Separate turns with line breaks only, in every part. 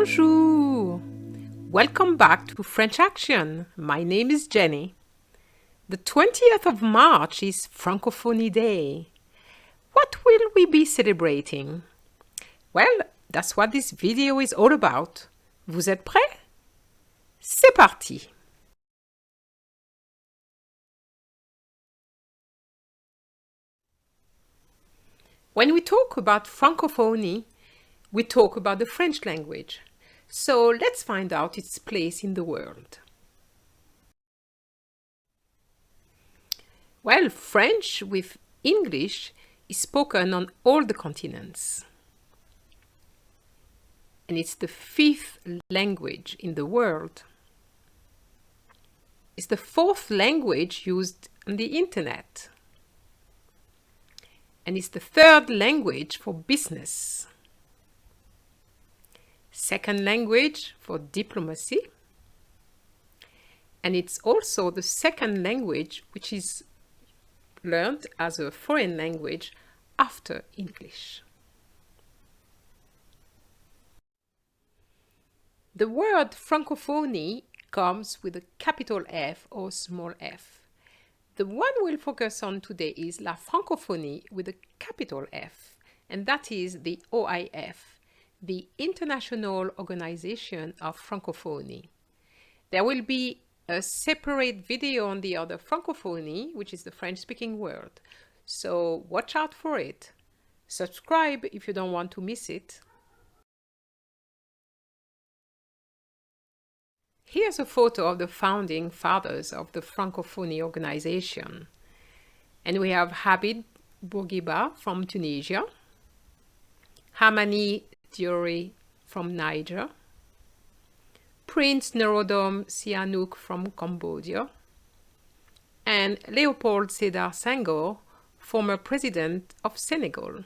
Bonjour! Welcome back to French Action. My name is Jenny. The 20th of March is Francophonie Day. What will we be celebrating? Well, that's what this video is all about. Vous êtes prêts? C'est parti! When we talk about Francophonie, we talk about the French language. So let's find out its place in the world. Well, French with English is spoken on all the continents. And it's the 5th language in the world. It's the 4th language used on the internet. And it's the 3rd language for business. 2nd language for diplomacy. And it's also the 2nd language which is learned as a foreign language after English. The word Francophonie comes with a capital F or small f. The one we'll focus on today is La Francophonie with a capital F, and that is the OIF, the International Organization of Francophonie. There will be a separate video on the other Francophonie, which is the French-speaking world. So watch out for it. Subscribe if you don't want to miss it. Here's a photo of the founding fathers of the Francophonie organization. And we have Habib Bourguiba from Tunisia, Hamani Diori from Niger, Prince Norodom Sihanouk from Cambodia, and Léopold Sédar Senghor, former president of Senegal.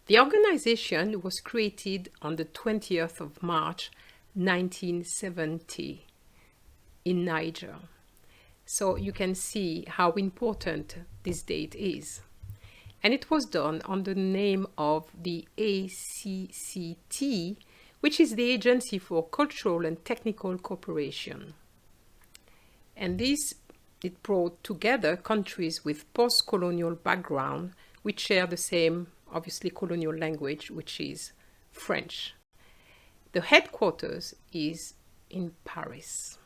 The organization was created on the 20th of March 1970 in Niger. So you can see how important this date is. And it was done under the name of the ACCT, which is the Agency for Cultural and Technical Cooperation. And it brought together countries with post-colonial background which share the same, obviously, colonial language, which is French. The headquarters is in Paris.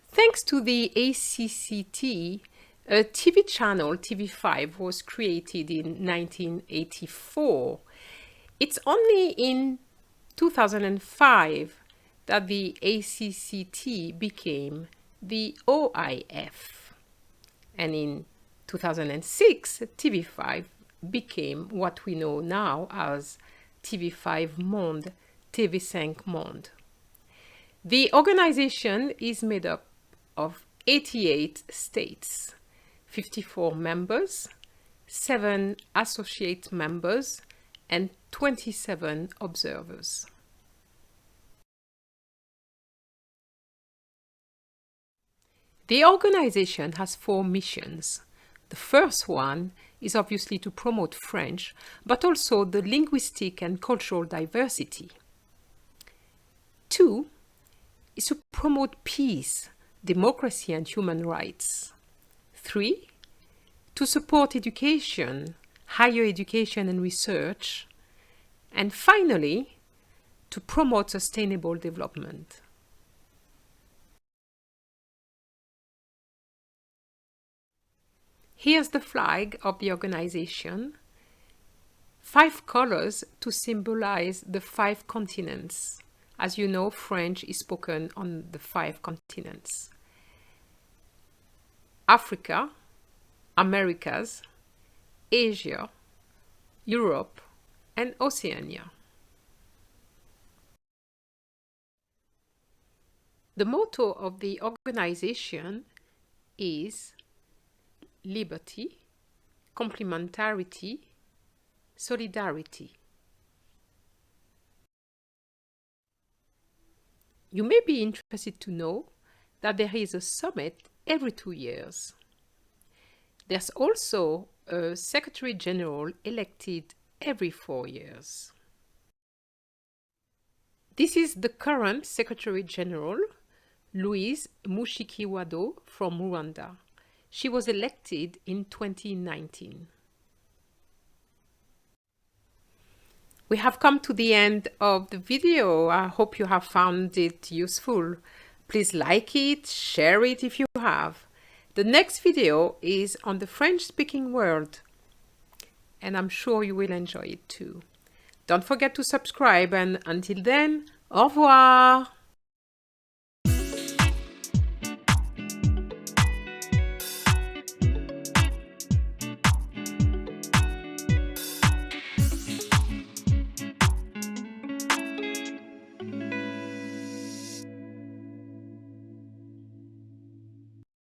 Thanks to the ACCT, a TV channel, TV5, was created in 1984. It's only in 2005 that the ACCT became the OIF. And in 2006, TV5 became what we know now as TV5 Monde, TV5 Monde. The organization is made up of 88 states, 54 members, 7 associate members, and 27 observers. The organization has 4 missions. The first one is obviously to promote French, but also the linguistic and cultural diversity. 2 is to promote peace, democracy and human rights. 3, to support education, higher education and research. And finally, to promote sustainable development. Here's the flag of the organization. 5 colors to symbolize the 5 continents. As you know, French is spoken on the 5 continents: Africa, Americas, Asia, Europe, and Oceania. The motto of the organization is liberty, complementarity, solidarity. You may be interested to know that there is a summit every 2 years. There's also a Secretary General elected every 4 years. This is the current Secretary General, Louise Mushikiwado from Rwanda. She was elected in 2019. We have come to the end of the video. I hope you have found it useful. Please like it, share it if you have. The next video is on the French-speaking world, and I'm sure you will enjoy it too. Don't forget to subscribe, and until then, au revoir!